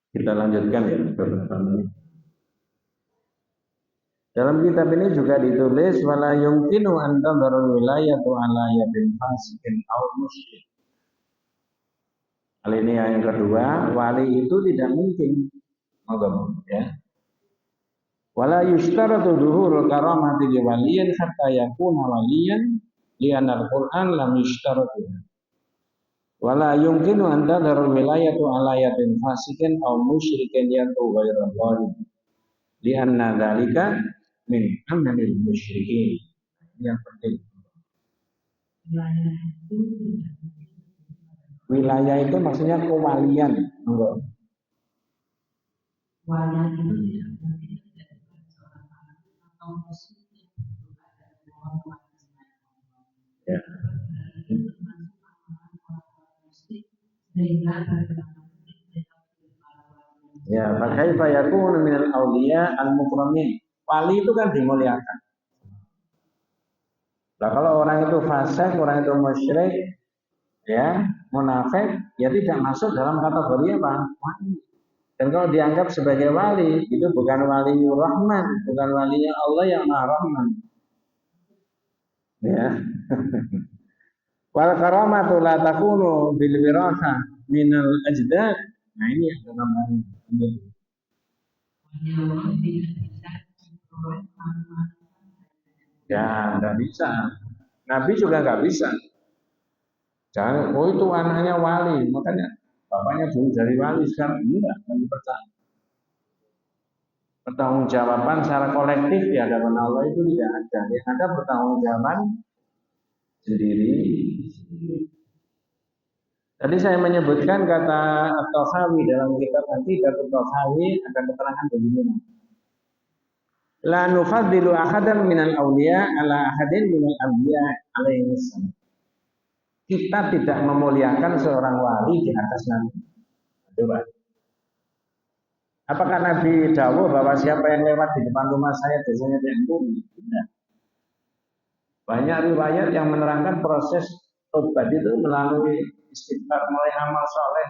Kita lanjutkan ya beberapa menit. Dalam kitab ini juga ditulis wala yumkinu an tadharul wilayatu ala yadin fasikin aw musyrik. Hal ini yang kedua, wali itu tidak mungkin ya. Wala yushtaratu dhuhurul karamati li waliyin hatta yakuna waliyan li'anna al-Qur'an lam yushtaratu. Wala yumkinu an tadharul wilayatu ala yadin fasikin aw musyrikin yatu ghairal wali. Li'anna dzalika min amalil musyrikin. Yang penting wilayah itu maksudnya kewalian. Ya. Ya, pakai fayakun minal auliya al-mukramin. Wali itu kan dimuliakan. Nah, kalau orang itu fasik, orang itu musyrik, ya, munafik, ya tidak masuk dalam kategori apa? Wali. Dan kalau dianggap sebagai wali, itu bukan wali Rahman, bukan wali Allah yang Maha Rahman. Ya. Wal karamatu la takunu bil wirasa minal ajdad. Nah, ini yang namanya. Ya, nggak bisa. Nabi juga nggak bisa. Jangan, oh itu anaknya wali, makanya bapaknya dulu dari wali, sekarang enggak, kami percaya. Pertanggungjawaban secara kolektif di hadapan Allah itu tidak ada. Yang ada pertanggungjawaban sendiri. Tadi saya menyebutkan kata At-Tahawi dalam kitab Aqidah At-Tahawi ada keterangan begini. La nufaddilu ahadan minal awliya ala ahadin minal anbiya alaihi salam. Kita tidak memuliakan seorang wali di atas Nabi. Coba. Apakah Nabi dawuh bahwa siapa yang lewat di depan rumah saya biasanya diampuni? Tidak. Banyak riwayat yang menerangkan proses tobat itu melalui istighfar, mulai amal soleh,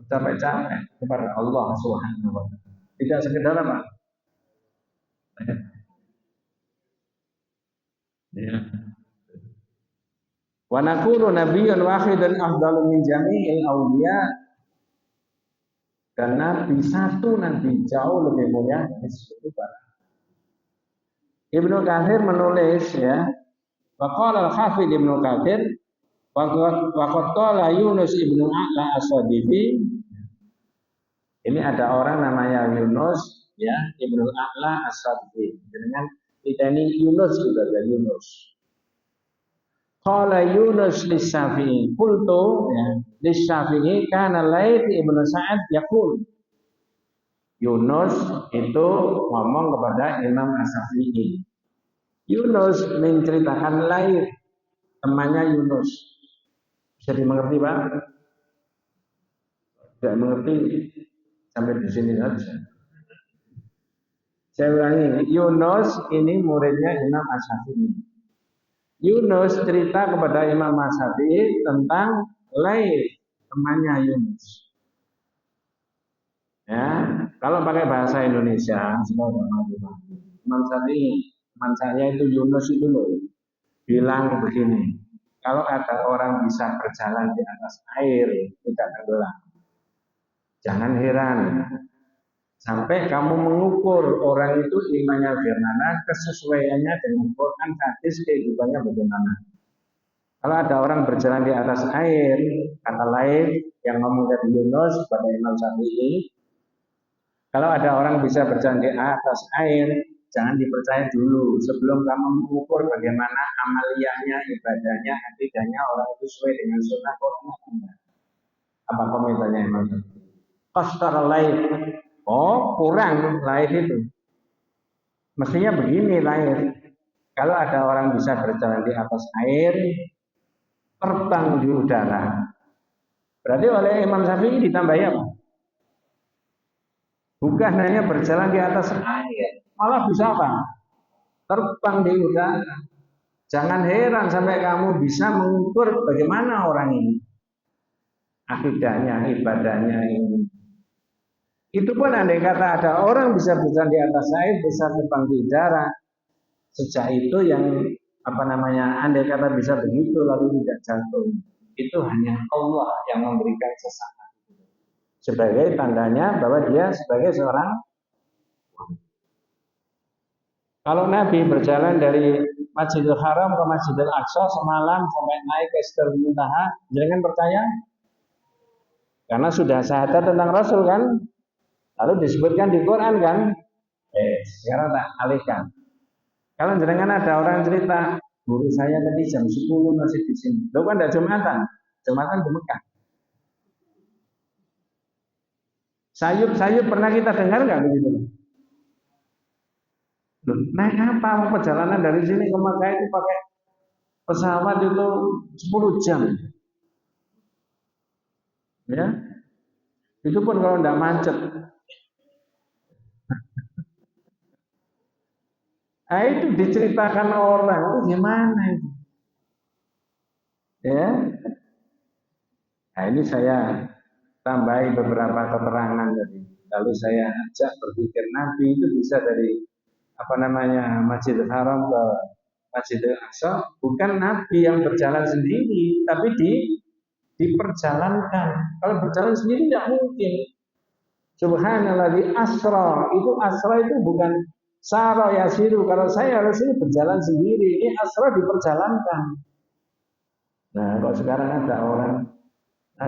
capek-capek kepada Allah Subhanahu wa Ta'ala. Tidak sekedar apa? Ya. Wa nakunu nabiyyun wahidun afdalu min jami'il awliya. Dan Nabi satu Nabi jauh lebih mulia dari seluruh para. Ibnu Katsir menulis ya, wa qala al-Hafidz Ibnu Katsir wa qala Yunus Ibnu A'la As-Sadiqi. Ini ada orang namanya Yunus ya, Ibnu A'la As-Sadiqi. Dengan ini Yunus juga ada Yunus. Qala Yunus lis-Syafi'i qultu ya lis-Syafi'i kana Laits Ibnu Sa'ad yaqul. Yunus itu ngomong kepada Imam As-Syafi'i. Yunus menceritakan Laits temannya Yunus. Bisa dimengerti Pak? Tidak mengerti sampai di sini saja. Saya ulangi, Yunus ini muridnya Imam As-Syafi'i. Yunus cerita kepada Imam As-Syafi'i tentang Laits, temannya Yunus. Ya, kalau pakai bahasa Indonesia, Imam Syafi'i, teman saya itu Yunus itu loh, bilang begini, kalau ada orang bisa berjalan di atas air, tidak tenggelam, jangan heran. Sampai kamu mengukur orang itu imannya bagaimana, kesesuaiannya dengan Quran, hadis, kehidupannya bagaimana. Kalau ada orang berjalan di atas air, kata lain yang ngomong dari Yunus pada Imam Syafi'i, kalau ada orang bisa berjalan di atas air, jangan dipercaya dulu sebelum kamu mengukur bagaimana amaliyahnya, ibadahnya, akidahnya orang itu sesuai dengan sunnah Quran. Apa komentarnya Imam Syafi'i? Qastar lain. Oh, kurang Laits itu. Mestinya begini Laits. Kalau ada orang bisa berjalan di atas air, terbang di udara. Berarti oleh Imam Syafi'i ditambahi apa? Bukan hanya berjalan di atas air, malah bisa apa? Terbang di udara. Jangan heran sampai kamu bisa mengukur bagaimana orang ini. Akidahnya, ibadahnya ini. Itu pun andai kata ada orang bisa berjalan di atas air, bisa terbang di udara, sejak itu yang apa namanya, andai kata bisa begitu lalu tidak jatuh, itu hanya Allah yang memberikan sesaat sebagai tandanya bahwa dia sebagai seorang. Kalau Nabi berjalan dari Masjidil Haram ke Masjidil Aqsa semalam sampai naik ke Sidratul Muntaha, jangan percaya karena sudah syahadat tentang Rasul kan, lalu disebutkan di Quran kan. Sekarang tak alihkan. Kalau jangan ada orang cerita, guru saya tadi jam 10 masih di sini. Lo kan tidak Jumatan, Jumatan di Mekah. Sayup-sayup pernah kita dengar nggak begitu? Naik apa perjalanan dari sini ke Mekah itu pakai pesawat itu 10 jam, ya. Itu pun kalau tidak macet. Nah, itu diceritakan orang itu gimana itu, ya. Nah, ini saya tambahi beberapa keterangan tadi. Lalu saya ajak berpikir Nabi itu bisa dari apa namanya Masjidil Haram ke Masjidil Aqsa, bukan Nabi yang berjalan sendiri, tapi diperjalankan. Kalau berjalan sendiri tidak mungkin. Subhanallah di asra, itu asra itu bukan sara yasiru. Kalau saya harus ini berjalan sendiri, ini asra diperjalankan. Nah, kalau sekarang ada orang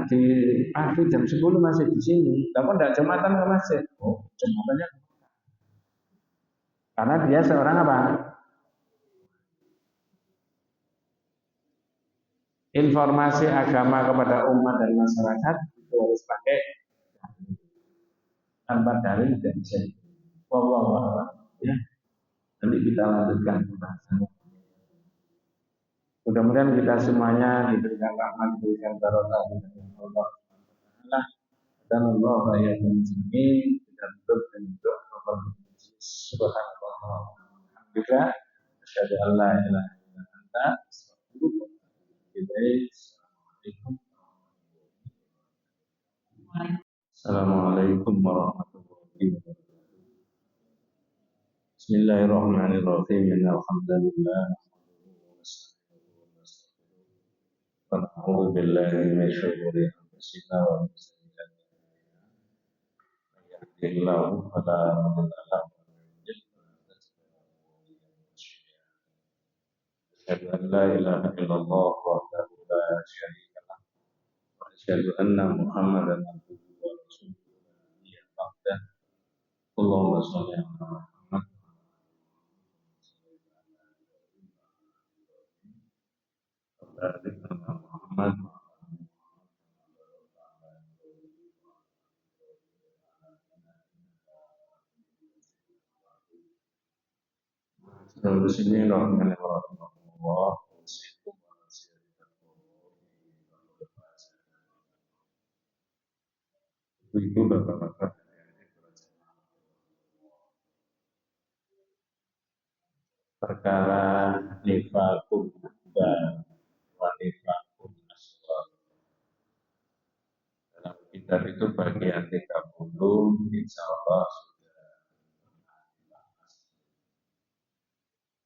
di pagi jam 10 masih di sini, tapi tidak jumatan ke masjid. Oh, jumatannya karena dia seorang apa? Informasi agama kepada umat dan masyarakat itu harus pakai tanpa dalil dan bisa. Wallahu ya. Nanti kita lanjutkan pembahasan. Mudah-mudahan kita semuanya diberikan rahmat, diberikan barokah dari Allah dan Allah ya muslimin kita tutup dan doa subhanallah alhamdulillah asyhadu an la ilaha illa anta astaghfiruka wa atubu ilaik. Assalamualaikum warahmatullahi wabarakatuh. Bismillahirrahmanirrahim. Alhamdulillah. A'udzu billahi min syururi anfusina wa min sayyiati a'malina. Fala mudilla lahu wa man yudlil asyhadu an la ilaha illallah wahdahu la syarika lah wa asyhadu anna Muhammadan abduhu wa rasuluhu la nabiyya ba'dah. Allahumma shalli ala Muhammad wa barik ala Muhammad. Terus ini rahimahullah itu bapak-bapak perkara nifakum dan wanifakum asghar. Dalam kitab itu bagian 30 insya Allah sudah dibahas.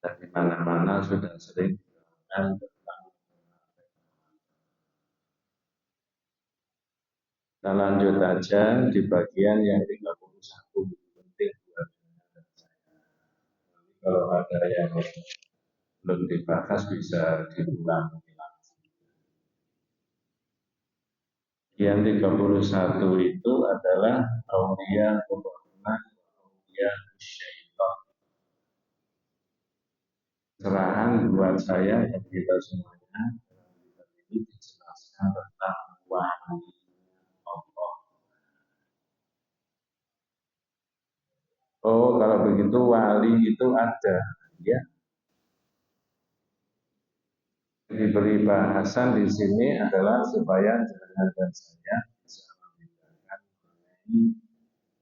Dan di mana-mana sudah sering diterangkan tentang. Kita lanjut aja di bagian yang 31 penting buat dan saya. Kalau ada yang belum dibahas bisa diulang. Yang 31 itu adalah aulia Rahman, aulia syaitan. Serahan buat saya dan kita semuanya ini dijelaskan tentang wali Allah. Oh, kalau begitu wali itu ada, ya. Diberi bahasan di sini adalah supaya jangan dan saya bisa membedakan mengenai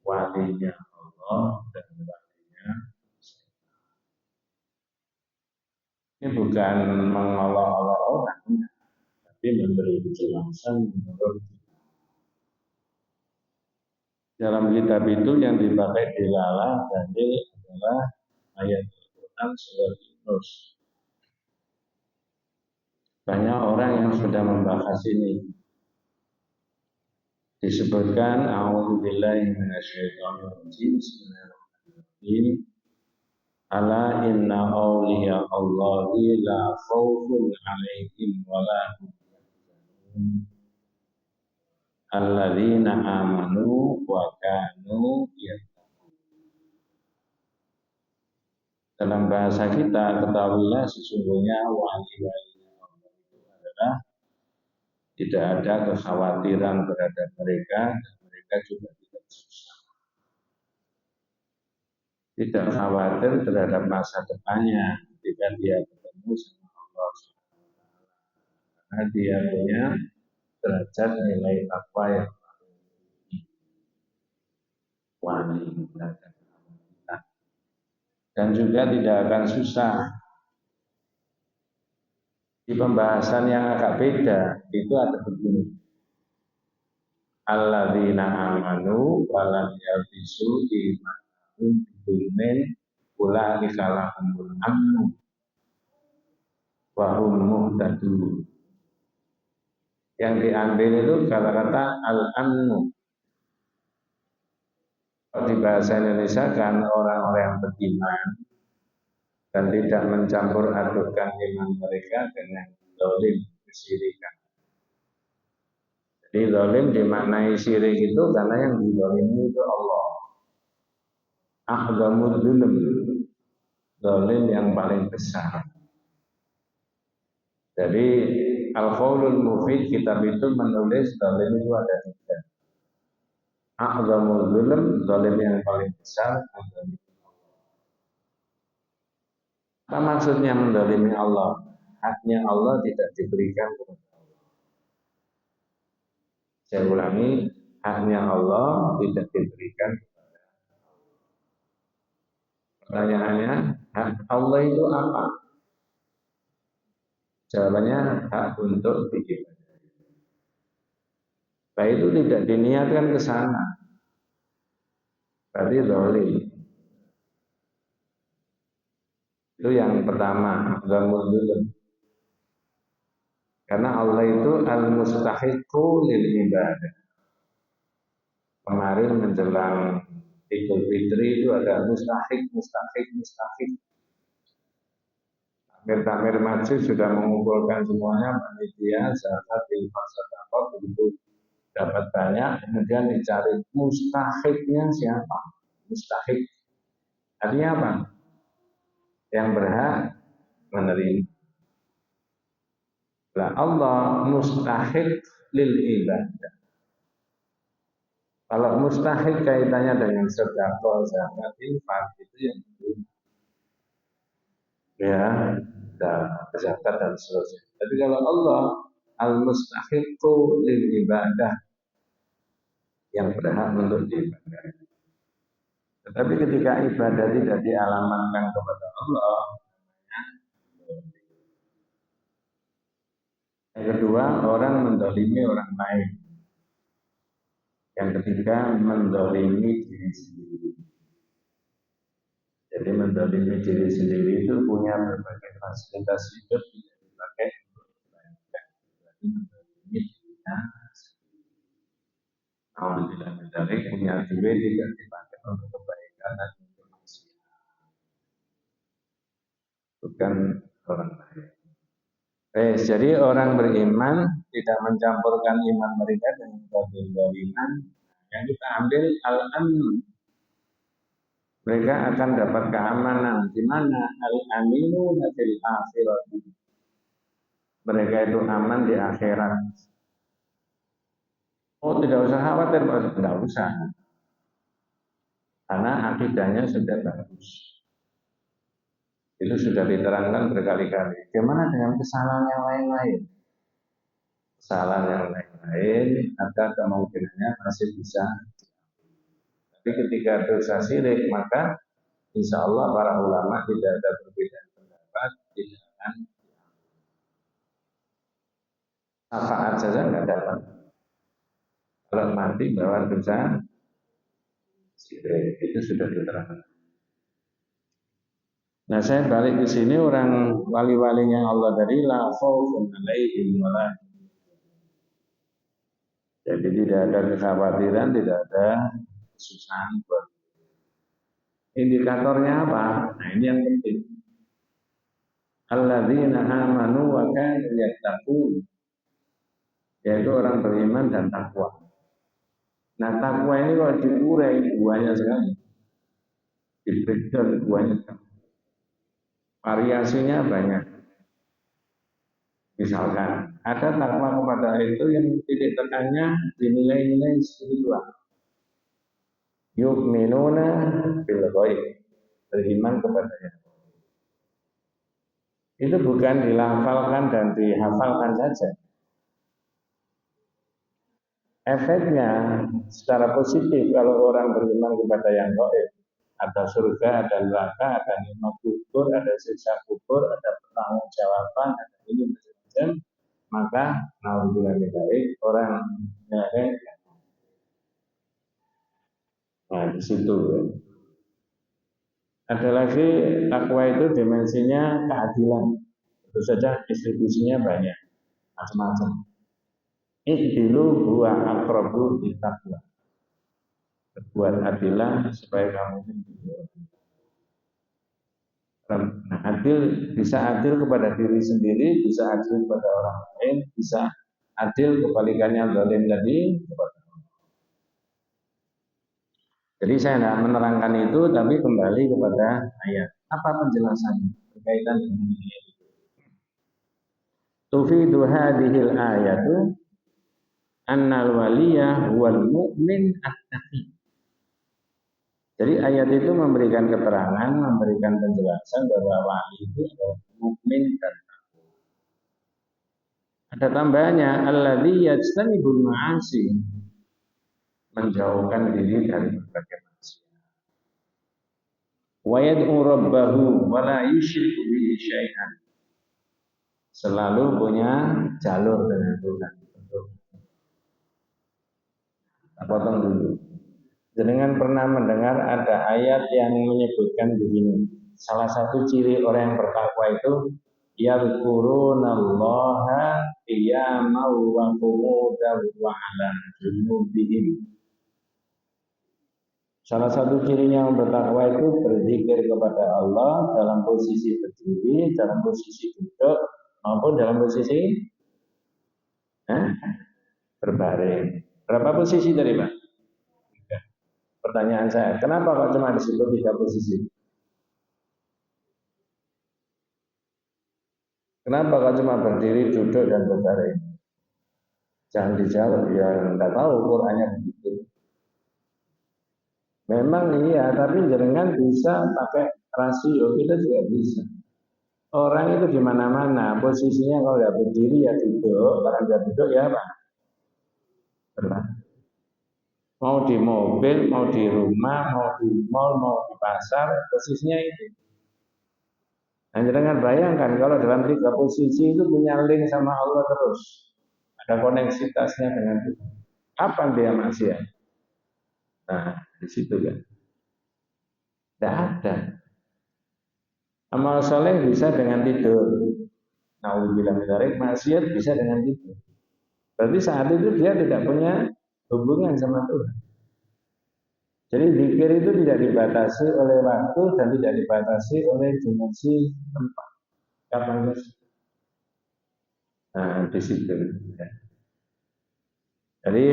walinya Allah dan walinya. Ini bukan mengolok-olok orang, tapi memberi kejelasan menurut Dalam kitab itu yang dipakai dilalah dalil adalah ayat Al-Quran surat Yunus. Banyak orang yang sudah membahas ini. Disebutkan a'udzubillahi minasyaitonirrajim. Bismillahirrahmanirrahim. Ala inna awliya Allahi la khawfun 'alaihim wa la hum yahzanun. Alladzina amanu wa kanu yattaqun. Dalam bahasa kita, ketahuilah sesungguhnya wali-wali Allah itu adalah tidak ada kekhawatiran terhadap mereka dan mereka juga tidak susah. Tidak khawatir terhadap masa depannya ketika dia bertemu sama Allah karena dia punya derajat nilai takwa yang wali dan juga tidak akan susah. Di pembahasan yang agak beda itu ada begini. Alladzina amanu wa lam yalbisu imanahum bidzulmin ulaika lahumul amnu wa hum muhtadun. Yang diambil itu kata-kata al-amnu. Di bahasa Indonesia kan orang-orang yang beriman dan tidak mencampur adukan iman mereka dengan zalim, kesyirikan. Jadi zalim dimaknai syirik itu karena yang dizalimi itu Allah. A'zamul zulm, zalim yang paling besar. Jadi Al-Qaulul Mufid kitab itu menulis zalim itu ada tiga. A'zamul zulm, zalim yang paling besar. Apa maksudnya mendolimi Allah? Haknya Allah tidak diberikan kepada Allah. Saya ulangi, haknya Allah tidak diberikan kepada Allah. Pertanyaannya, hak Allah itu apa? Jawabannya, hak untuk diibadahi. Nah itu tidak diniatkan ke sana. Berarti zalim. Itu yang pertama, zamul zulm. Karena Allah itu al-mustahiqu lil ibadah. Kemarin menjelang Idul Fitri itu ada mustahik. Takmir masjid sudah mengumpulkan semuanya, panitia, zakat, infak, sedekah, begitu dapat banyak, kemudian dicari mustahiknya siapa? Mustahik. Artinya apa? Yang berhak menerima. Lah Allah mustahik lil ibadah. Kalau mustahik kaitannya dengan sedekah, zakat, infak itu yang diterima. Ya, zakat dan seterusnya. Tapi kalau Allah al-mustahiqu lil ibadah, yang berhak untuk diibadah. Tetapi ketika ibadah tidak dialamatkan kepada Allah, yang kedua, orang mendolimi orang lain. Yang ketiga, mendolimi diri sendiri. Jadi mendolimi diri sendiri itu punya berbagai fasilitas hidup tidak dipakai untuk kebaikan. Berarti mendolimi dirinya sendiri. Alhamdulillah dari punya duit tidak dipakai untuk kebaikan dan untuk maksiat. Bukan orang lain. Jadi orang beriman tidak mencampurkan iman mereka dengan kezaliman. Yang kita ambil al-amn. Mereka akan dapat keamanan. Di mana al-aminu fil akhirat. Mereka itu aman di akhirat. Oh tidak usah khawatir, tidak usah. Karena akidahnya sudah bagus. Itu sudah diterangkan berkali-kali. Bagaimana dengan kesalahan yang lain-lain? Kesalahan yang lain-lain ada kemungkinannya masih bisa. Tapi ketika dosa syirik maka insya Allah para ulama tidak ada perbedaan pendapat, tidak akan syafaat saja nggak dapat. Kalau mati bawa dosa Itu sudah diterangkan. Nah, saya balik ke sini, orang wali-walinya Allah dari la khaufun alaihim wala. Jadi tidak ada kekhawatiran, tidak ada kesusahan buat. Indikatornya apa? Nah, ini yang penting. Alladzina amanu wa kanu yattaqun, yaitu orang beriman dan takwa. Nah, takwa ini kalau diurai banyak sekali. Di breakdown banyak sekali. Variasinya banyak. Misalkan ada takwa kepada itu yang titik tekannya dinilai-nilai spiritual. Yu'minuna bil ghaib, beriman kepada yang. Itu bukan dilafalkan dan dihafalkan saja. Efeknya secara positif kalau orang beriman kepada yang gaib, ada surga, ada neraka, ada nikmat kubur, ada siksa kubur, ada pertanggungjawaban, ada ini macam-macam, maka naudzubillah min dzalik orang yang. Nah, di situ. Ada lagi takwa itu dimensinya keadilan. Tentu saja distribusinya banyak, macam-macam. Ihdilu huwa aqrabu littaqwa. Berbuat adilah supaya kamu nah, adil, bisa adil kepada diri sendiri, bisa adil kepada orang lain, bisa adil kebalikannya zalim tadi kepada. Jadi saya tidak menerangkan itu, tapi kembali kepada ayat. Apa penjelasannya berkaitan dengan ini? Tufidu hadhil ayatu annal waliyah wal mu'min at-taqi. Jadi ayat itu memberikan keterangan, memberikan penjelasan bahwa wali itu adalah mukmin dan takwa. Ada tambahannya, alladzi yajtanibul ma'asi, menjauhkan diri dari berbagai maksiat. Wa yad'u rabbahu wa la yusyriku bihi syai'an. Selalu punya jalur dengan Tuhan. Kita potong dulu. Jenengan pernah mendengar ada ayat yang menyebutkan begini. Salah satu ciri orang yang bertakwa itu yadhkurunallaha qiyaman wa qu'udan wa 'ala junubihim. Salah satu cirinya yang bertakwa itu berzikir kepada Allah dalam posisi berdiri, dalam posisi duduk, maupun dalam posisi berbaring. Berapa posisi tadi, Pak? Pertanyaan saya, kenapa kok cuma disebut 3 posisi? Kenapa kok cuma berdiri, duduk, dan berbaring? Jangan dijawab, ya enggak tahu Qur'annya begitu. Memang iya, tapi jenengan bisa pakai rasio, kita juga bisa. Orang itu di mana-mana, posisinya kalau nggak berdiri ya duduk, kalau nggak duduk ya apa? Berbaring. Mau di mobil, mau di rumah, mau di mall, mau di pasar, posisinya itu. Nah, jangan bayangkan kalau dalam 3 posisi itu punya link sama Allah terus. Ada koneksitasnya dengan Tuhan. Kapan dia maksiat? Nah, di situ kan. Tidak ada. Amal soleh bisa dengan tidur. Nauzubillah min dzalik, maksiat bisa dengan tidur. Berarti saat itu dia tidak punya hubungan sama Tuhan. Jadi zikir itu tidak dibatasi oleh waktu dan tidak dibatasi oleh dimensi tempat. Kapan di situ. Jadi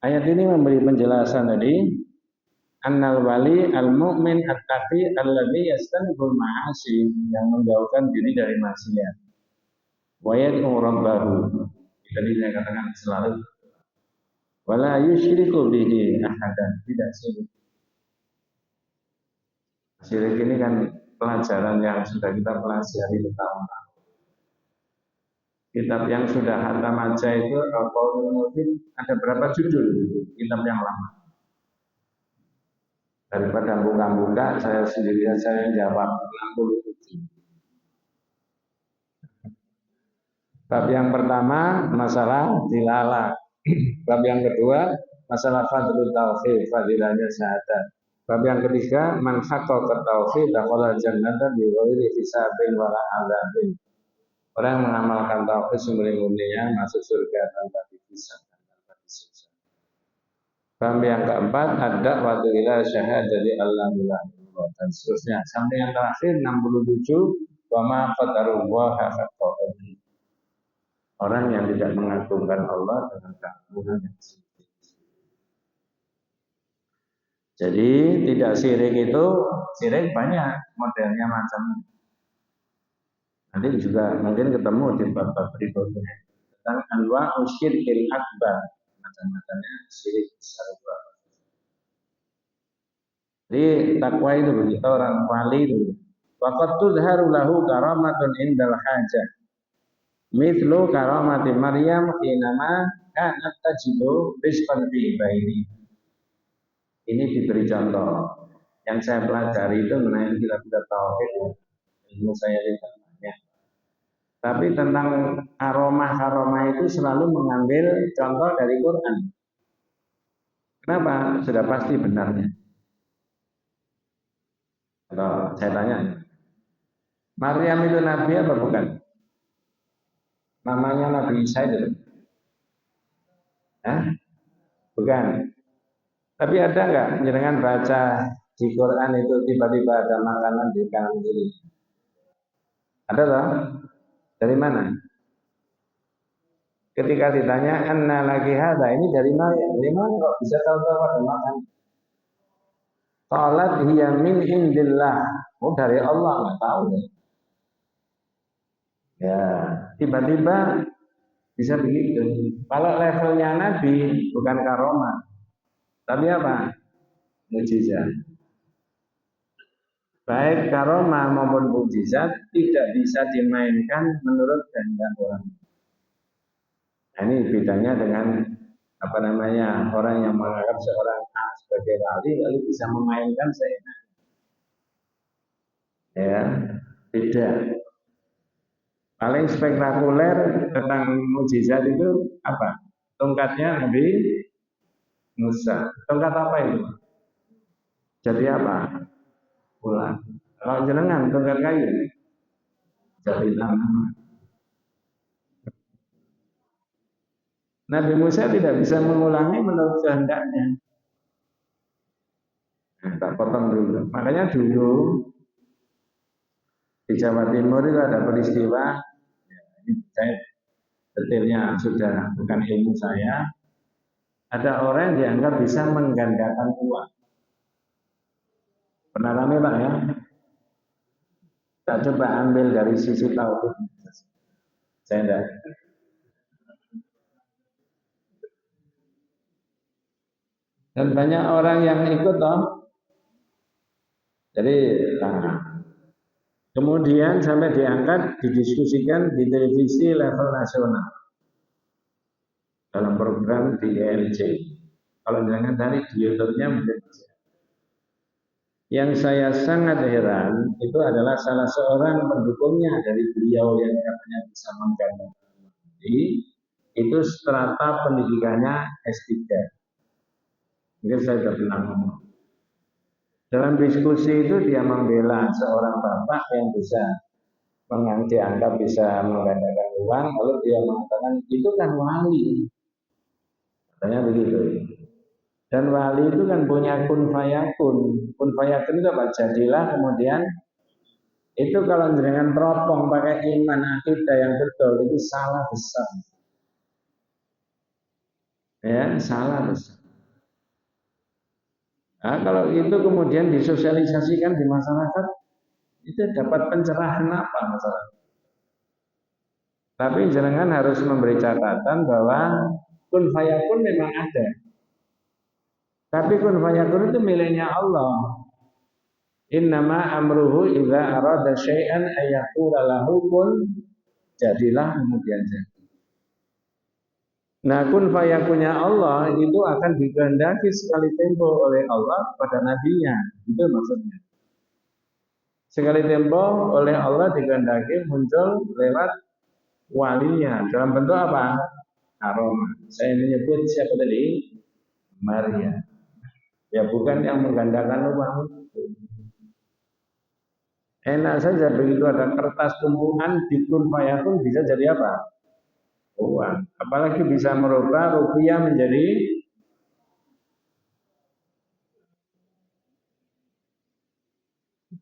ayat ini memberi penjelasan tadi, annal wali al mu'min at-taqi alladzi yastanibul ma'asi, yang menjauhkan diri dari maksiat. Wa yad'u rabbahu. Tadi saya katakan selalu wala yusyriku bihi ahadan, tidak syirik. Syirik ini kan pelajaran yang sudah kita pelajari bertahun-tahun. Kitab yang sudah hatam aja itu ada berapa judul kitab yang lama. Daripada buka-buka, saya sendirian saya jawab 67. Bab yang pertama masalah dilalah. Bab yang kedua masalah fadlul tauhid, fadilahnya syahadat. Bab yang ketiga, man haqqaqa tauhid dakhala jannata bi ghairi hisabin wala adzabin. Orang yang mengamalkan tauhid semurni-murninya masuk surga tanpa dihisab dan tanpa disiksa. Bab yang keempat, ada waktu ila syahadati Allah ilaha illallah dan seterusnya. Sampai yang terakhir 67, wa ma qadarullaha haqqa qadrihi. Orang yang tidak mengagungkan Allah dengan keagungan yang tinggi. Jadi tidak syirik itu, syirik banyak modelnya macam. Nanti juga mungkin ketemu di bab-bab berikutnya tentang anwa'u syirkil akbar, macam-macamnya syirik besar itu. Jadi takwa itu begitu, orang wali itu. Waqad tudharu lahu karamatun indal hajah. Mithlu karamati Maryam hinama kanat tajidu rizqan fi baini. Ini diberi contoh. Yang saya pelajari itu mengenai kitab-kitab tauhid, ilmu saya tidak banyak. Tapi tentang aroma itu selalu mengambil contoh dari Quran. Kenapa? Sudah pasti benarnya. Kalau saya tanya, Maryam itu nabi apa bukan? Namanya Nabi Isa itu. Hah? Bukan. Tapi ada nggak jenengan baca di Quran itu tiba-tiba ada makanan di kanan kiri? Ada toh? Dari mana? Ketika ditanya anna lagi hada, ini dari mana? Dari mana kok bisa tahu-tahu ada makan? Qalat hiya min indillah. Oh, dari Allah, nggak tahu ya. Ya, tiba-tiba bisa begitu. Kalau levelnya Nabi bukan karomah, tapi apa? Mujizat. Baik karomah maupun mujizat tidak bisa dimainkan menurut kehendak orang. Nah, ini bedanya dengan orang yang menganggap seorang A sebagai wali lalu bisa memainkan seenaknya. Ya, tidak. Paling spektakuler tentang mujizat itu apa? Tongkatnya Nabi Musa. Tongkat apa itu? Jadi apa? Ular. Kalau jenengan tongkat kayu, jadi tanah. Nabi Musa tidak bisa mengulangi menurut kehendaknya. Nah, tak potong dulu. Makanya dulu di Jawa Timur itu ada peristiwa, ini saya detailnya sudah bukan ilmu saya. Ada orang yang dianggap bisa menggandakan uang. Pernah rame Pak ya? Tak coba ambil dari sisi tauhid. Saya enggak. Dan banyak orang yang ikut toh. Jadi kemudian sampai diangkat, didiskusikan di televisi level nasional dalam program di ELC. Kalau jangan cari di YouTube-nya mungkin. Yang saya sangat heran itu adalah salah seorang pendukungnya dari beliau yang katanya bisa menggandakan. Jadi itu strata pendidikannya S3. Mungkin saya sudah pernah ngomong. Dalam diskusi itu dia membela seorang bapak yang bisa dianggap bisa menggandakan uang, lalu dia mengatakan itu kan wali. Katanya begitu. Dan wali itu kan punya kun fayakun. Kun fayakun itu apa? Jadilah kemudian itu kalau dengan teropong pakai iman akidah yang betul itu salah besar. Ya, salah besar. Nah, kalau itu kemudian disosialisasikan di masyarakat, itu dapat pencerahan apa masyarakat? Tapi jangan harus memberi catatan bahwa kun fayakun memang ada. Tapi kun fayakun itu miliknya Allah. Innama amruhu idza arada syai'an ayyaqula lahu kun, jadilah kemudian jadi. Nah, kun fayakunnya Allah itu akan dikehendaki sekali tempo oleh Allah pada nabinya. Itu maksudnya. Sekali tempo oleh Allah dikehendaki muncul lewat walinya. Dalam bentuk apa? Aroma. Saya menyebut siapa tadi? Maria. Ya bukan yang menggandakan uang. Enak saja begitu ada kertas tumpukan di kun fayakun bisa jadi apa? Uang. Apalagi bisa merubah rupiah menjadi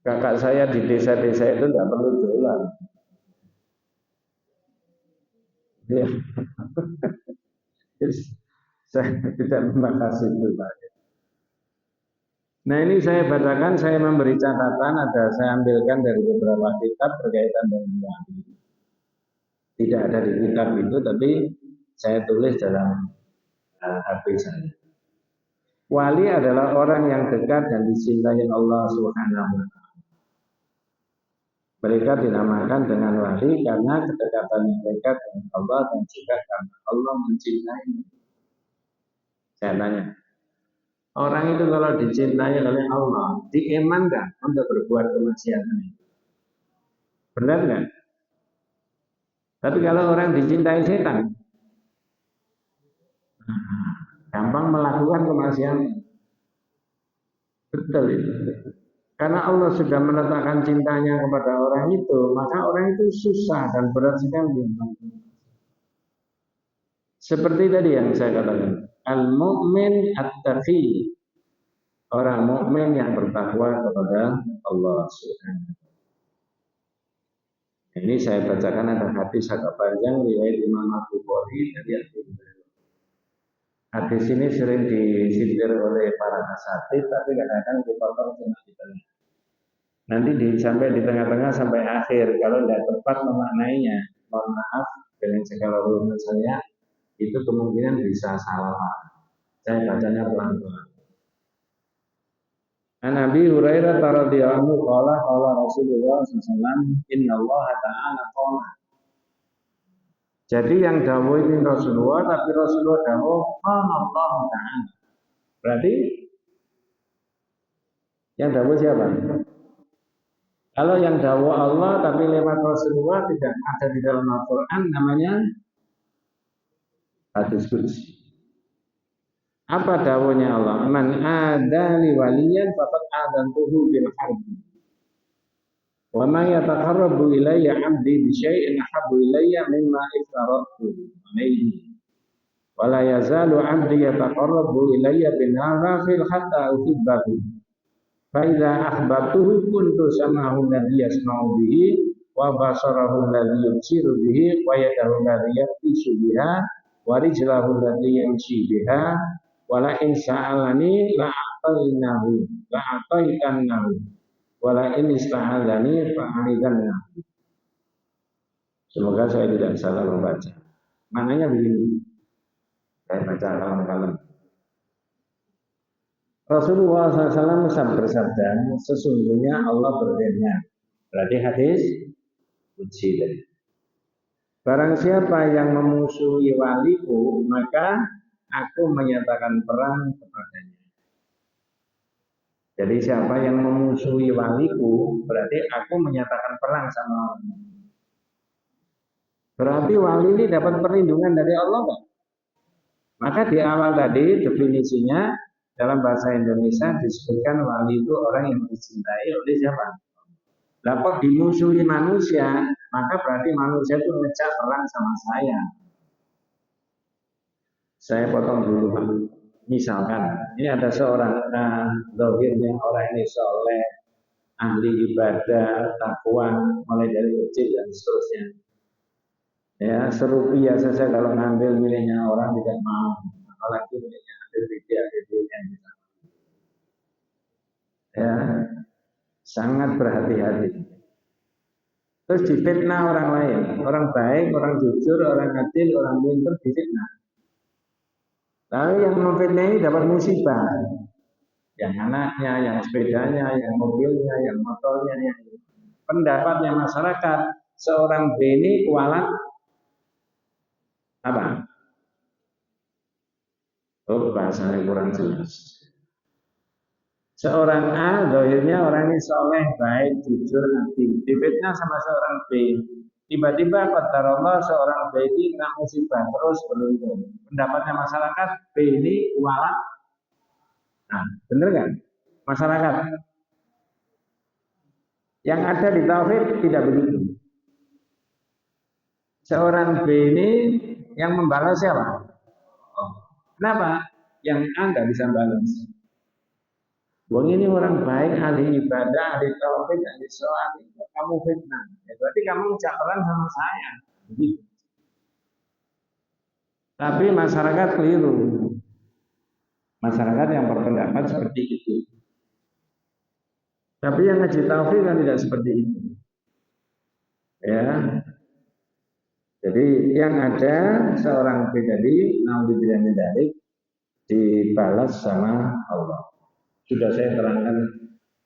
kakak saya di desa-desa itu tidak perlu dolar. Ya. Saya tidak makasih itu Pak. Nah ini saya bacakan, saya memberi catatan, saya ambilkan dari beberapa kitab berkaitan dengan wali. Tidak ada di kitab itu, tapi saya tulis dalam HP saya. Wali adalah orang yang dekat dan dicintai Allah Subhanahu wa Ta'ala. Mereka dinamakan dengan wali karena kedekatan mereka dengan Allah dan juga karena Allah mencintai. Saya tanya, orang itu kalau dicintai oleh Allah, diimankan untuk berbuat kemaksiatan. Benar nggak? Tapi kalau orang dicintai setan, gampang melakukan kemaksiatan. Betul itu. Karena Allah sudah meletakkan cintanya kepada orang itu, maka orang itu susah dan berat sekali. Seperti tadi yang saya katakan, al-mu'min at-taqi, orang mukmin yang bertakwa kepada Allah Subhanahu. Ini saya bacakan ada hadis agak panjang riwayat Imam Abu Bukhari dari Abu Hurairah. Hadis ini sering disindir oleh para asatidz, tapi kadang-kadang dipotong cuma di tengah. Nanti sampai di tengah-tengah sampai akhir. Kalau tidak tepat memaknainya, mohon maaf dengan segala hormat saya, itu kemungkinan bisa salah. Saya bacanya pelan-pelan. Nabi Hurairah radhiyallahu anhu qala Rasulullah sallallahu alaihi wasallam innallaha ta'ala qala. Jadi yang dawuh ini Rasulullah, tapi Rasulullah dawuh qala Allah ta'ala. Berarti yang dawuh siapa? Kalau yang dawuh Allah tapi lewat Rasulullah tidak ada di dalam Al-Quran, namanya hadis qudsi. Apa dawuhnya Allah? Man adali waliyan faqad adantuhu bil harbi. Wa ma yataqarrabu ilayya 'abdi bi syai'in ahabbu ilayya mimma iftaratu alayhi. Wa la yazalu 'abdi yataqarrabu ilayya bin nawafil hatta uhibbahu. Fa idza ahbabtuhu kuntu sam'ahu alladhi yasma'u bihi wa basarahu alladhi yubsiru bihi wa yadahu alladhi yabtishu biha wa rijlahu alladhi yamshi biha wala in sa'alani la'ataitannahu wala in ista'alani fa'alidannahu. Semoga saya tidak salah membaca. Maknanya begini. Saya baca kalem-kalem. Rasulullah SAW bersabda, sesungguhnya Allah berfirman. Berarti hadis qudsi tadi. Barang siapa yang memusuhi waliku, maka aku menyatakan perang kepadanya. Jadi siapa yang memusuhi waliku, berarti aku menyatakan perang sama orang. Berarti wali ini dapat perlindungan dari Allah kan? Maka di awal tadi definisinya dalam bahasa Indonesia disebutkan wali itu orang yang dicintai oleh siapa? Dapat dimusuhi manusia, maka berarti manusia itu ngejak perang sama saya. Saya potong dulu Pak. Misalkan ini ada seorang zahirnya orang ini soleh, ahli ibadah, takwa, mulai dari kecil dan seterusnya. Ya, serupiah saja kalau ngambil miliknya orang tidak mau, apalagi miliknya APBD yang bisa. Ya, sangat berhati-hati. Terus difitnah orang lain, orang baik, orang jujur, orang adil, orang pintar difitnah. Lalu yang memfitnah ini dapat musibah. Yang anaknya, yang sepedanya, yang mobilnya, yang motornya, yang pendapatnya masyarakat. Seorang B ini kualat apa? Oh, bahasanya kurang jelas. Seorang A, dohirnya orang ini soleh, baik, jujur, adil. Difitnah sama seorang B. Tiba-tiba qadarullah seorang B ini kena musibah terus beruntun. Pendapatnya masyarakat B ini kualat Nah, bener nggak? Masyarakat yang ada di tauhid tidak begitu. Seorang B ini yang membalas siapa? Oh. Kenapa? Yang A nggak bisa balas. Wong ini orang baik, ahli ibadah, ahli tauhid, ahli sholat, kamu fitnah. Ya, berarti kamu caperan sama saya. Begitu. Tapi masyarakat keliru. Masyarakat yang berpendapat seperti itu. Tapi yang ngaji tauhid kan tidak seperti itu. Ya. Jadi yang ada seorang pribadi naudzubillah min dzalik dibalas sama Allah. Sudah saya terangkan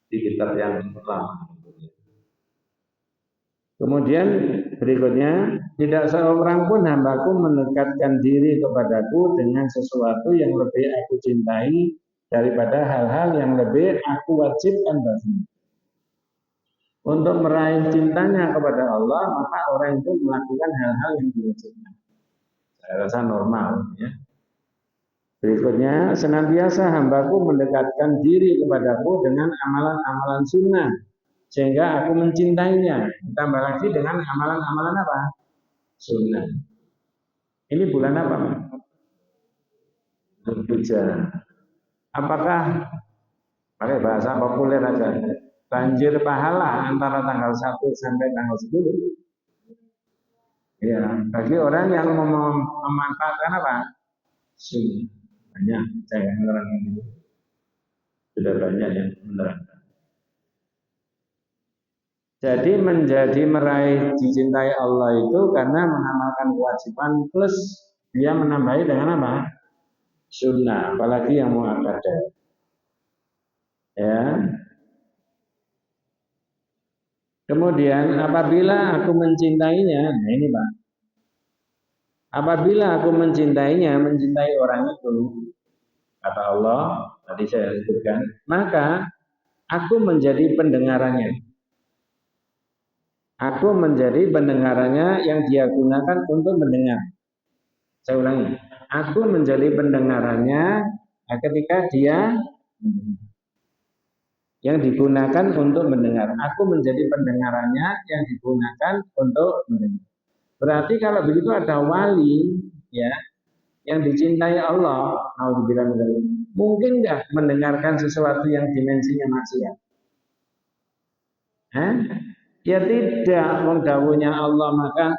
di kitab yang lama. Kemudian berikutnya, tidak seorang pun hambaku mendekatkan diri kepadaku dengan sesuatu yang lebih aku cintai daripada hal-hal yang lebih aku wajibkan baginya. Untuk meraih cintanya kepada Allah, maka orang itu melakukan hal-hal yang diwajibkan. Saya rasa normal. Ya. Berikutnya, senantiasa hambaku mendekatkan diri kepadaku dengan amalan-amalan sunnah, sehingga aku mencintainya. Ditambah lagi dengan amalan-amalan apa? Sunnah. Ini bulan apa, Pak? Dzulhijjah. Apakah pakai bahasa populer aja? Banjir pahala antara tanggal 1 sampai tanggal 10. Ya, bagi orang yang memanfaatkan apa? Sunnah. Banyak saya menerangkan itu. Sudah banyak yang menerangkan. Jadi menjadi meraih dicintai Allah itu karena mengamalkan kewajiban plus dia menambahi dengan apa? Sunnah, apalagi yang muakkadah. Ya. Kemudian apabila aku mencintainya, nah ini Pak. Apabila aku mencintainya, mencintai orang itu, kata Allah, tadi saya sebutkan, maka aku menjadi pendengarannya. Aku menjadi pendengarannya yang dia gunakan untuk mendengar. Saya ulangi, aku menjadi pendengarannya ketika dia yang digunakan untuk mendengar. Aku menjadi pendengarannya yang digunakan untuk mendengar. Berarti kalau begitu ada wali, ya, yang dicintai Allah, mungkin nggak mendengarkan sesuatu yang dimensinya maksiat? Ya tidak, mendawuhnya Allah, maka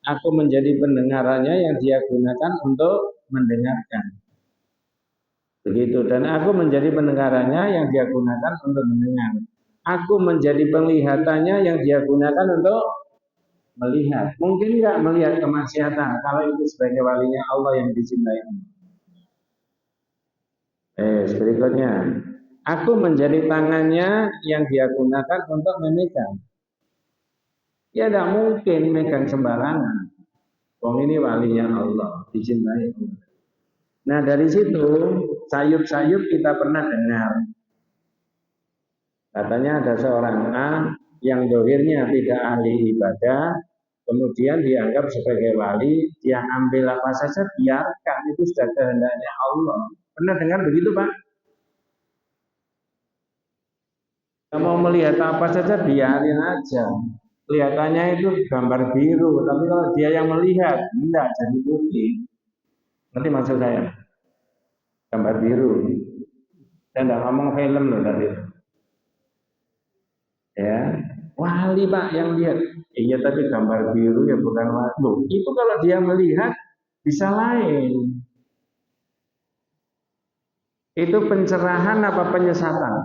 aku menjadi pendengarannya yang dia gunakan untuk mendengarkan. Begitu, dan aku menjadi pendengarannya yang dia gunakan untuk mendengar. Aku menjadi penglihatannya yang dia gunakan untuk melihat. Mungkin nggak melihat kemaksiatan kalau itu sebagai walinya Allah yang dicintai. Berikutnya, aku menjadi tangannya yang dia gunakan untuk memegang. Ya tidak mungkin megang sembarangan. Wong ini walinya Allah, dicintai Allah. Nah dari situ sayup-sayup kita pernah dengar. Katanya ada seorang A yang dohirnya tidak ahli ibadah, kemudian dianggap sebagai wali, dia ambil apa saja, biarkan, itu sudah kehendaknya Allah. Pernah dengar begitu Pak? Kalau mau melihat apa saja, biarin aja. Kelihatannya itu gambar biru, tapi kalau dia yang melihat, tidak jadi putih. Nanti maksud saya, gambar biru. Saya tidak ngomong film loh tadi. Ya, wali Pak yang lihat. Iya tapi gambar biru ya bukan wali. Loh, itu kalau dia melihat bisa lain. Itu pencerahan apa penyesatan?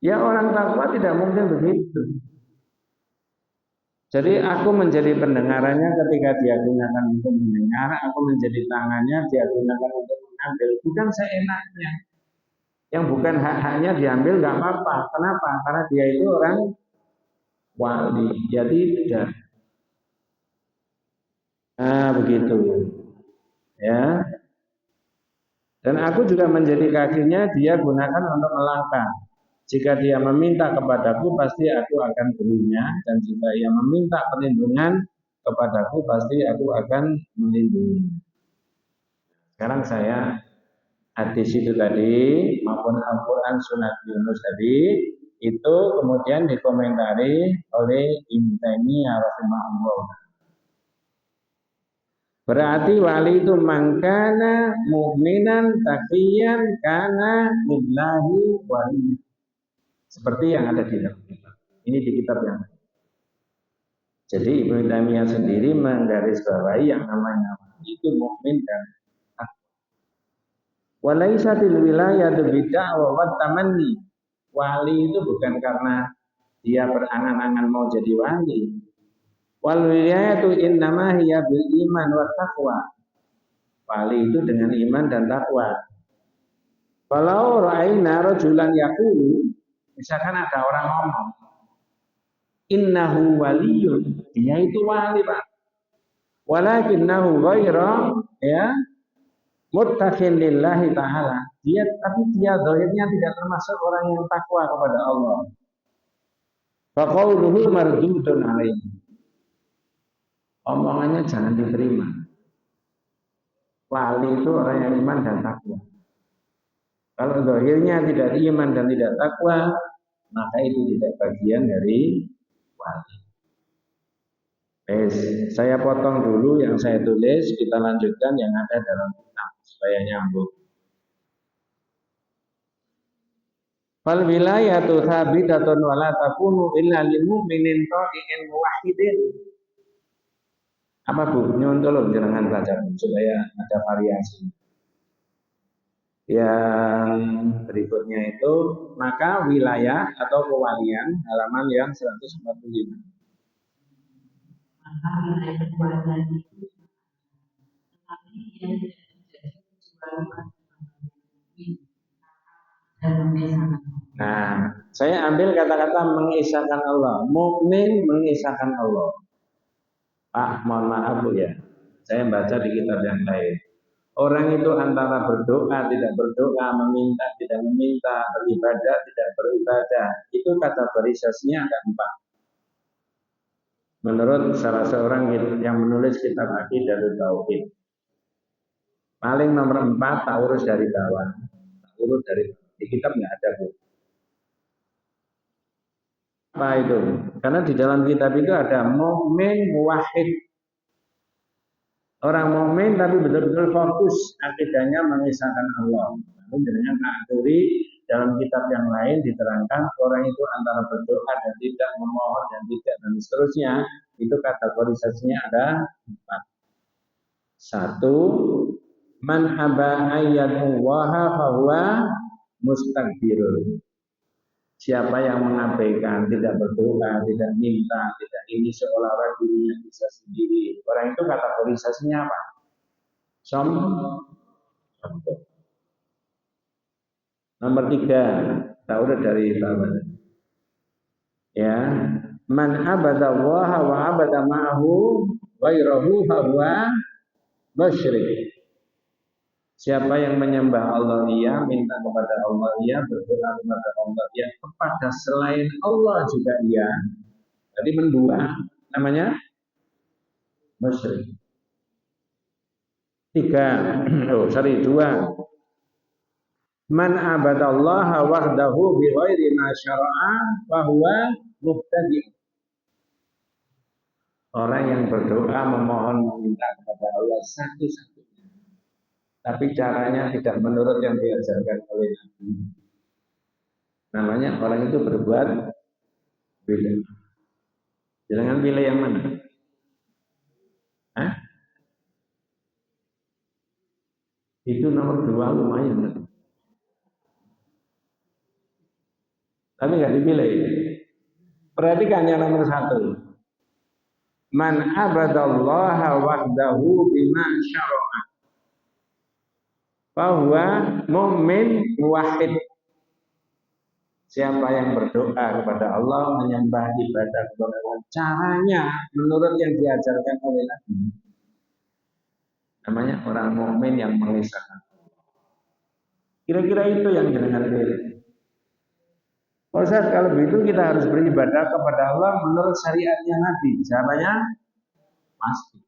Ya orang takwa tidak mungkin begitu. Jadi aku menjadi pendengarannya ketika dia gunakan untuk mendengar, aku menjadi tangannya dia gunakan untuk mengambil. Bukan seenaknya. Yang bukan hak-haknya diambil nggak apa-apa. Kenapa? Karena dia itu orang wali. Ya tidak. Nah begitu. Ya. Dan aku juga menjadi kakinya dia gunakan untuk melangkah. Jika dia meminta kepadaku, pasti aku akan berinya. Dan jika ia meminta perlindungan kepadaku, pasti aku akan melindungi. Sekarang saya hadis itu tadi maupun Al-Quran Sunnah Yunus tadi itu kemudian dikomentari oleh Ibnu Taimiyah rahimahullah. Berarti wali itu mangkana mu'minan taqiyan kana lillahi wali. Seperti yang ada di dalam kitab. Ini di kitab yang lain. Jadi Ibnu Taimiyah sendiri menggarisbawahi yang namanya wali itu mukmin dan walaisatil wilayatu bid'ah wa tamanni. Wali itu bukan karena dia berangan-angan mau jadi wali. Wal wilayatu innama hiya bil iman wa taqwa. Wali itu dengan iman dan takwa. Kalau ra'aina rajulan yaqulu, misalkan ada orang ngomong, innahu waliyun, dia itu wali, Pak. Walakinnahu ghaira ya muttaqin lillahi ta'ala. Tapi dia zahirnya tidak termasuk orang yang takwa kepada Allah. Fa qauluhu mardudun alaihi. Omongannya jangan diterima. Wali itu orang yang iman dan takwa. Kalau zahirnya tidak iman dan tidak takwa, maka itu tidak bagian dari wali. Saya potong dulu yang saya tulis, kita lanjutkan yang ada dalam kitab supaya nyambung. Fal wilayatu thabitatun wa la takunu illa lil mu'minin ta'i'in muwahhidin. Apa Bu? Nyuwun tolong jangan baca supaya ada variasi. Yang berikutnya itu maka wilayah atau kewalian halaman yang 145. Maka wilayah kewalian itu tetapi dia tidak menjadi kecuali dan mengisahkan. Nah, saya ambil kata-kata mengisahkan Allah. Mukmin mengisahkan Allah. Pak, mohon maaf Bu ya. Saya baca di kitab yang lain. Orang itu antara berdoa, tidak berdoa, meminta, tidak meminta, beribadah, tidak beribadah. Itu kategorisasinya ada 4. Menurut salah seorang yang menulis kitab Aqidatul Tauhid. Paling nomor 4 tak urus dari bawah. Tak urus dari di kitab nggak ada Bu. Apa itu? Karena di dalam kitab itu ada mukmin muwahhid. Orang mukmin tapi betul-betul fokus akidahnya mengisahkan Allah. Namun dengan mengakhiri dalam kitab yang lain diterangkan orang itu antara berdoa dan tidak, memohon dan tidak, dan seterusnya. Itu kategorisasinya ada 4. 1, man haba ayyatullaha fahuwa mustakbirun. Siapa yang mengabaikan, tidak berdoa, tidak minta, tidak ini seolah-olah dirinya bisa sendiri. Orang itu kategorisasinya apa? Sombong. Nomor 3, tahu dari bawah. Ya, man abadallaha wa abada ma'ahu ghairahu fahuwa musyrik. Siapa yang menyembah Allah ia, minta kepada Allah ia, berdoa kepada Allah ia, kepada selain Allah juga ia. Jadi mendua, namanya musyrik. 2. Man abadallaha wahdahu bi ghairi ma syara'a fa huwa mubtadi'. Orang yang berdoa memohon meminta kepada Allah satu-satunya. Tapi caranya tidak menurut yang diajarkan oleh Nabi. Namanya orang itu berbuat beda. Jangan pilih yang mana? Hah? Itu nomor 2 lumayan. Tapi nggak dipilih. Perhatikan yang nomor 1. Man abadallaha wahdahu bima syara'a bahwa mukmin muwahhid. Siapa yang berdoa kepada Allah, menyembah ibadah kepada Allah, caranya menurut yang diajarkan oleh Nabi, namanya orang mukmin yang mengisahkan. Kira-kira itu yang dengan pilih. Ustaz, kalau begitu kita harus beribadah kepada Allah menurut syariatnya Nabi. Caranya pasti.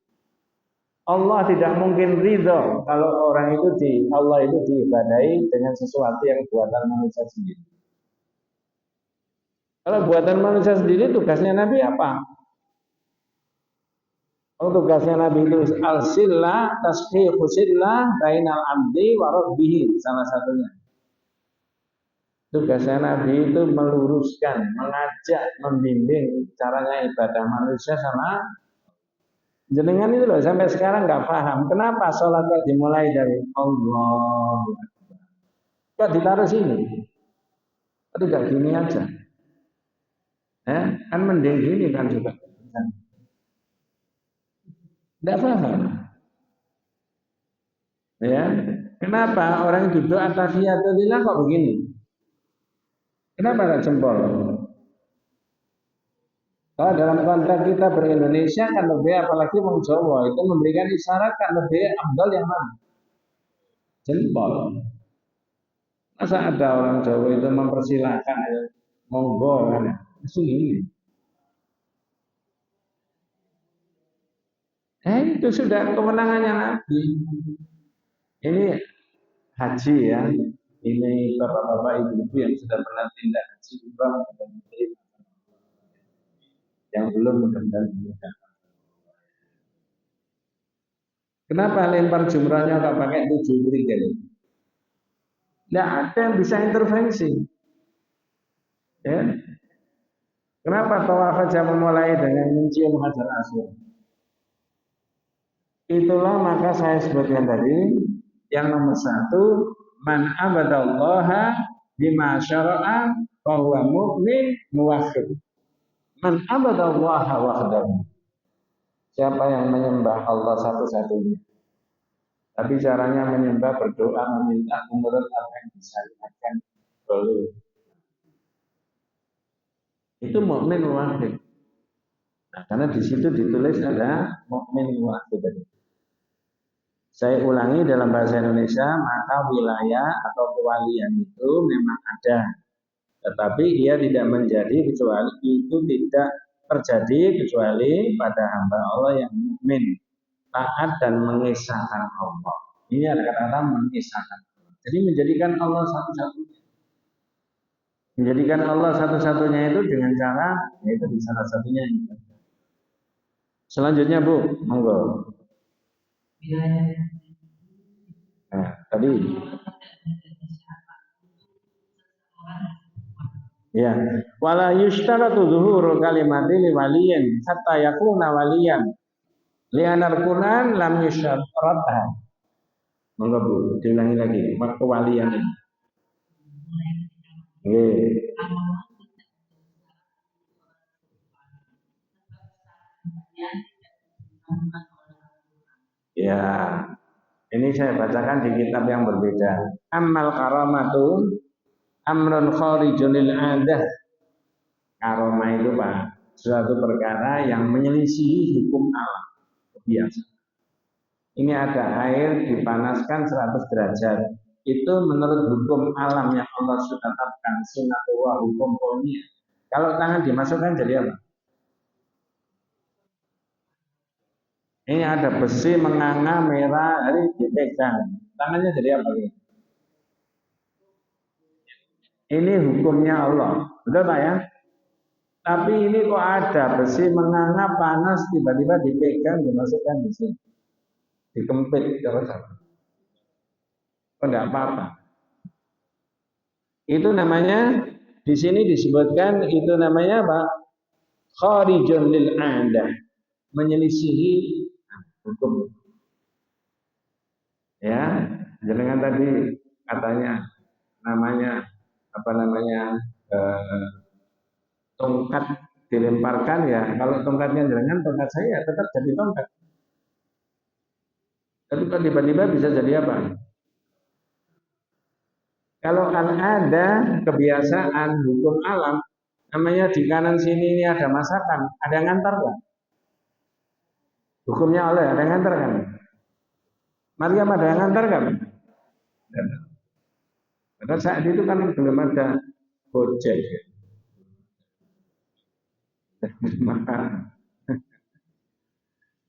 Allah tidak mungkin ridho kalau orang itu Allah itu diibadahi dengan sesuatu yang buatan manusia sendiri. Kalau buatan manusia sendiri tugasnya Nabi apa? Oh, tugasnya Nabi itu al-sillah, tasqiqu sillah bainal abdi wa rabbih, salah satunya. Tugasnya Nabi itu meluruskan, mengajak, membimbing caranya ibadah manusia sama jenengan itu loh sampai sekarang nggak paham kenapa sholat dimulai dari Allah. Kok ditaruh sini? Tidak gini aja. Kan mending gini kan juga. Tidak paham. Ya, kenapa orang duduk atahiyatulillah kok begini? Kenapa nggak jempol? Kalau dalam konteks kita ber-Indonesia kan lebih, apalagi orang Jawa itu memberikan isyarat kan lebih afdal yang mana? Jempol. Masa ada orang Jawa itu mempersilahkan monggo kan? Ini. Itu sudah kemenangannya Nabi. Ini haji ya. Ini bapak-bapak ibu-ibu yang sudah pernah tindak haji umrah yang belum mudah-mudahan. Kenapa lempar jumrahnya tak pakai 7 kerikil? Tidak ada yang bisa intervensi. Ya. Kenapa tawaf saja memulai dengan mencium hajar aswad? Itulah maka saya sebutkan tadi yang nomor 1, man abadallaha bima syara'a fahuwa mu'min muwahhid. Man abadallaha wahdahu. Siapa yang menyembah Allah satu-satunya. Tapi caranya menyembah, berdoa, meminta menurut apa yang disyariatkan boleh. Itu mukmin muwahhid. Nah, karena di situ ditulis ada mukmin muwahhid. Saya ulangi dalam bahasa Indonesia, maka wilayah atau kewalian itu memang ada. Tetapi ia tidak menjadi kecuali itu tidak terjadi kecuali pada hamba Allah yang mukmin, taat dan mengisahkan Allah. Ini ada kata-kata mengisahkan. Jadi menjadikan Allah satu-satunya. Menjadikan Allah satu-satunya itu dengan cara, yaitu di salah satunya. Selanjutnya Bu, monggo. Nah, tadi. Ya, wala yushtaratu zuhurul kalimati li waliyin hatta yakuna waliyan. Li anarkunan lam yushtarata. Monggo Bu, diulangi lagi waktu waliyan ini. Ya, ini saya bacakan di kitab yang berbeda. Ammal karamatu amrun kharijun lil adah. Karomah itu Pak, suatu perkara yang menyelisihi hukum alam biasa. Ini ada air dipanaskan 100 derajat. Itu menurut hukum alam yang Allah sudah tetapkan, sunatullah, hukum kauniyah. Kalau tangan dimasukkan jadi apa? Ini ada besi menganga merah, hari dipegang. Tangannya jadi apa? Ini hukumnya Allah. Betul Pak ya? Tapi ini kok ada besi menganga panas tiba-tiba dipegang dimasukkan di sini. Dikempit terus. Oh, enggak apa-apa. Itu namanya di sini disebutkan itu namanya apa? Kharijun lil 'adah. Menyelisihi hukum. Ya, jangan tadi katanya namanya apa namanya tongkat dilemparkan ya. Kalau tongkatnya jangan tongkat saya tetap jadi tongkat. Tapi kok tiba-tiba bisa jadi apa? Kalau kan ada kebiasaan hukum alam, namanya di kanan sini ini ada masakan, ada yang ngantar nggak? Hukumnya oleh ada yang ngantar kan? Maryam ada yang ngantar kan? Pada saat itu kan belum ada Gojek.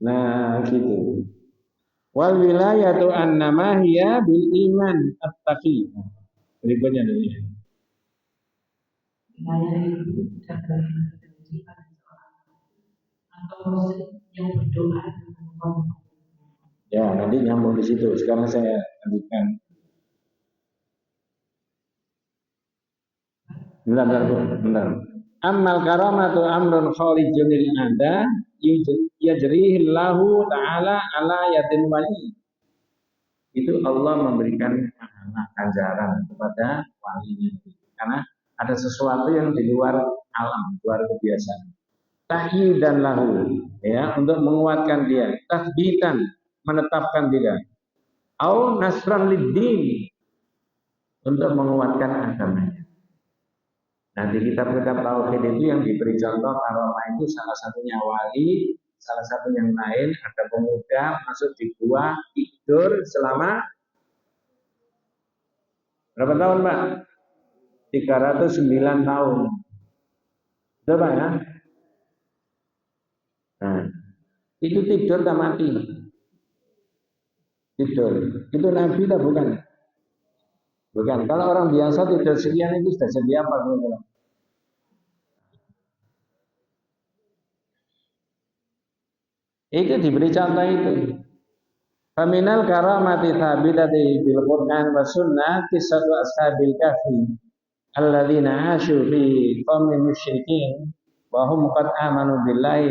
Nah gitu. Wal wilayatu annama hiya bil iman at-taqi. Berikutnya nih. Wilayah itu dapat kewajiban seorang atau muslim yang berdoa ya, nanti nyambung di situ. Sekarang saya lanjutkan. Benar. Ammal karamatu amrun kharijun lil ada yajrihillahu ta'ala ala yatin wali. Itu Allah memberikan ganjaran kepada walinya. Karena ada sesuatu yang di luar alam, luar kebiasaan. Tahyidan lahu, ya, untuk menguatkan dia, tathbitan, menetapkan dia. Au nasran lid-din, untuk menguatkan agamanya. Nah, di kitab-kitab tauhid itu yang diberi contoh karomah itu salah satunya wali, salah satu yang lain ada pemuda masuk di gua tidur selama berapa tahun, Pak? 309 tahun. Betul, Pak, ya? Nah, itu tidur tak mati. Tidur. Itu Nabi tak bukan? Bukan. Kalau orang biasa tidur sekian itu sudah jadi apa? Itu diberi contoh itu. Faminal karamati thabitati bil Qur'an wa sunnah kisatu ashabil kahfi alladzina asyu fi qaumin musyrikin wa hum qad amanu billahi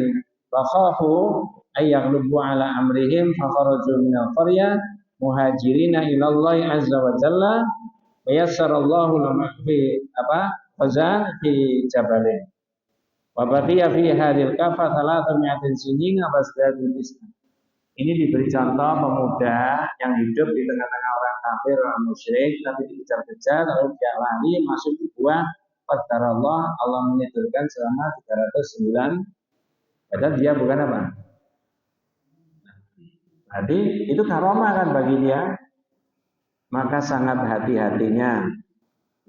wa khafu ay yaghlubu ala amrihim fa kharaju min al-qaryah muhajirina ila Allah azza wa jalla wa yassarallahu lahum fi fazan fi jabalin wa baqiya fi hadhil kafa 300 sinina wasdadul islam. Ini diberi contoh pemuda yang hidup di tengah-tengah orang kafir, orang musyrik, tapi dikejar-kejar, lalu dia lari masuk di gua. Qadarullah, Allah menidurkan selama 309. Padahal dia bukan apa? Jadi itu karomah kan bagi dia. Maka sangat hati-hatinya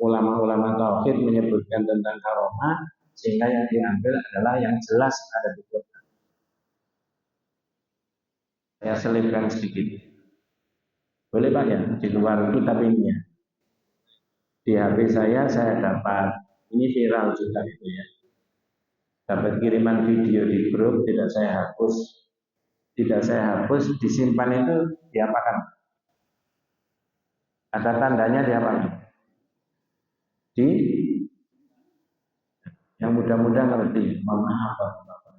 ulama-ulama tauhid menyebutkan tentang karomah, sehingga yang diambil adalah yang jelas ada di Quran. Saya selipkan sedikit. Boleh Pak ya, di luar itu tapi ini ya. Di HP saya dapat, ini viral juga itu ya. Dapat kiriman video di grup, tidak saya hapus, disimpan itu diapakan? Ada tandanya diapakan? Di yang mudah-mudah ngerti, mohon maaf Bapak.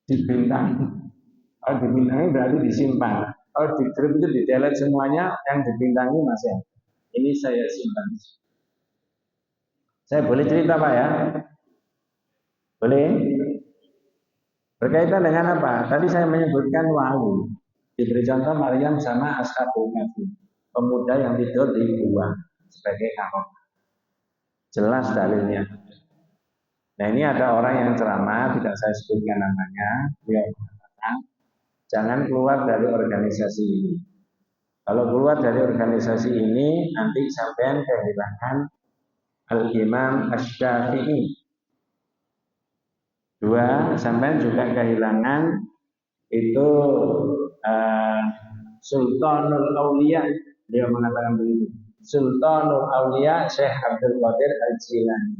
Dibintang. Kalau dibintangi berarti disimpan. Kalau di grup itu di delete semuanya, yang dibintangi masih ada. Ini saya simpan. Saya boleh cerita Pak ya? Boleh? Berkaitan dengan apa? Tadi saya menyebutkan wali. Diberi contoh Maryam sama Ashabul Kahfi, pemuda yang tidur di gua sebagai karomah. Jelas dalilnya. Nah, ini ada orang yang ceramah, tidak saya sebutkan namanya, dia mengatakan jangan keluar dari organisasi ini. Kalau keluar dari organisasi ini, nanti sampean kehilangan Al-Imam Asy-Syafi'i. Dua, sampean juga kehilangan itu Sultanul Aulia. Dia mengatakan begitu. Sultanul Aulia Syekh Abdul Qadir Al-Jilani.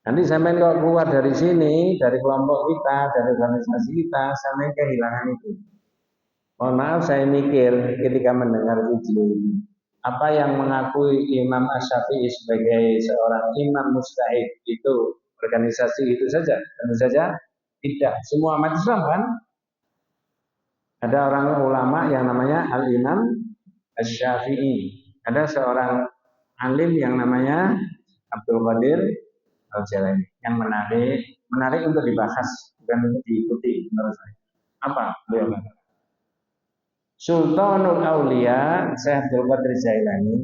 Nanti sampean kalau keluar dari sini, dari kelompok kita, dari organisasi kita, sampean kehilangan itu. Mohon maaf saya mikir ketika mendengar video ini. Apa yang mengakui Imam Asy-Syafi'i sebagai seorang imam mustahid itu organisasi itu saja? Tentu saja tidak. Semua umat Islam kan? Ada orang ulama yang namanya Al-Imam Asy-Syafi'i. Ada seorang alim yang namanya Abdul Qadir Al-Jilani. Yang menarik untuk dibahas, bukan untuk diikuti menurut saya. Apa beliau katakan? Sultanul Aulia Syekh Abdul Qadir Jailani,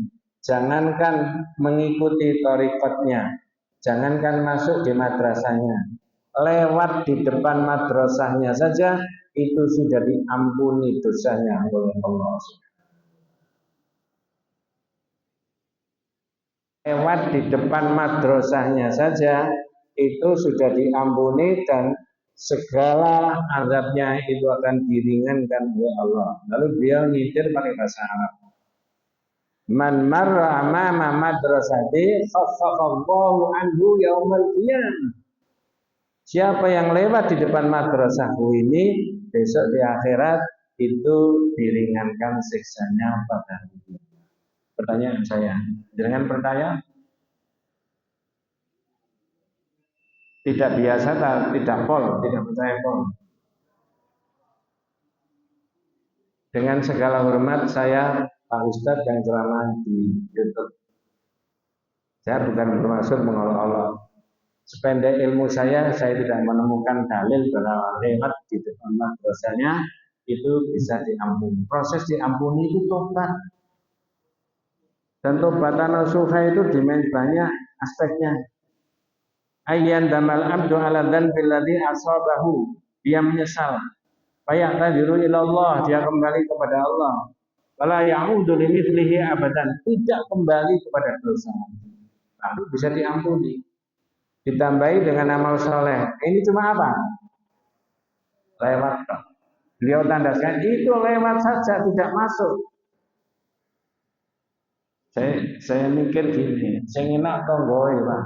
jangankan mengikuti thariqatnya, jangankan masuk di madrasahnya, lewat di depan madrasahnya saja itu sudah diampuni dosanya oleh Allah. Lewat di depan madrasahnya saja itu sudah diampuni dan segala azabnya itu akan diringankan oleh Allah. Lalu beliau nyitir pakai bahasa Arab. Man marra amama madrasati khaffafallahu anhu yaumal qiyamah. Siapa yang lewat di depan madrasahku ini, besok di akhirat itu diringankan siksanya pada hari kiamat. Pertanyaan saya, jangan pertanyaan tidak biasa, tidak pol, tidak percaya pol. Dengan segala hormat saya Pak Ustadz yang ceramah di YouTube. Saya bukan bermaksud mengolok-olok. Sependek ilmu saya tidak menemukan dalil bahwa lewat di depan madrasahnya itu bisa diampuni. Proses diampuni itu tobat. Dan tobatan nasuha itu banyak aspeknya. Ayyan damal abdu ala dzanbil ladzi asabahu. Dia menyesal. Fayaqtadiru ila Allah, dia kembali kepada Allah. Wala ya'udu limithlihi abadan, tidak kembali kepada dosa. Lalu bisa diampuni. Ditambahi dengan amal soleh. Ini cuma apa? Lewat. Beliau tandaskan itu lewat saja, tidak masuk. Saya mikir gini, saya enak tonggoy Pak.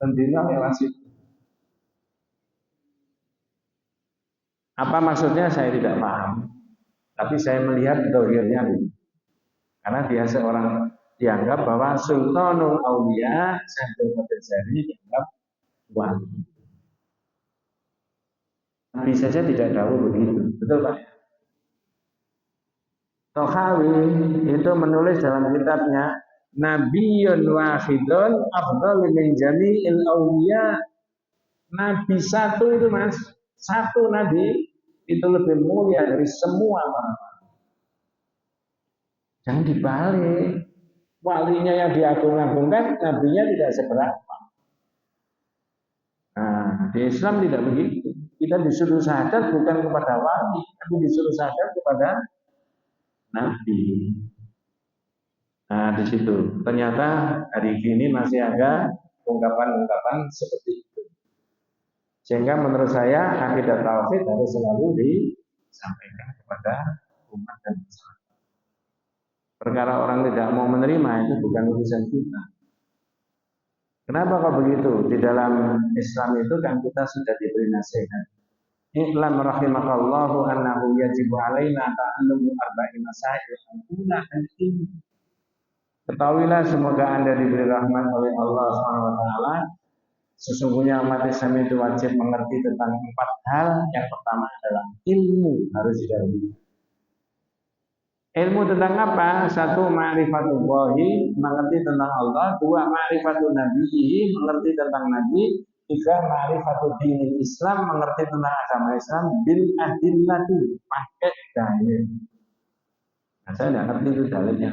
Tendina lewat situ. Apa maksudnya saya tidak paham. Tapi saya melihat dohirnya ini. Karena dia seorang dianggap bahwa Sultanul Aulia Syekh Qadir Jailani dianggap wali. Nabi saja tidak tahu begitu, betul Pak? Tohawi itu menulis dalam kitabnya Nabiyun wahidun afdhalu min jami'il auliya. Nabi satu itu Mas, satu nabi itu lebih mulia dari semua orang. Jangan dibalik. Walinya yang diagung-agungkan, nabinya tidak seberapa. Nah, di Islam tidak begitu. Kita disuruh syahadat bukan kepada wali, tapi disuruh syahadat kepada nabi. Nah, di situ ternyata hari ini masih ada ungkapan-ungkapan seperti itu. Sehingga menurut saya akidah tauhid harus selalu disampaikan kepada umat dan masyarakat. Perkara orang tidak mau menerima itu bukan urusan kita. Kenapa kok begitu? Di dalam Islam itu kan kita sudah diberi nasihat. I'lam rahimakallahu annahu yajibu alaina ta'allumu arba'in masail al-ula al-ilm. Ketahuilah semoga Anda diberi rahmat oleh Allah SWT. Sesungguhnya umat Islam itu wajib mengerti tentang 4 hal. Yang pertama adalah ilmu harus didahului. Ilmu tentang apa? 1, ma'rifatullahi, mengerti tentang Allah. 2, ma'rifatun nabiyyi, mengerti tentang Nabi. 3, ma'rifatud dinil Islam, mengerti tentang agama Islam. Bil adillati, pakai dalil. Nah, saya tidak ngerti itu dalilnya.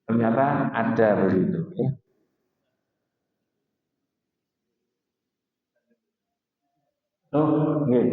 Ternyata ada begitu. Ya. Oh, nggih.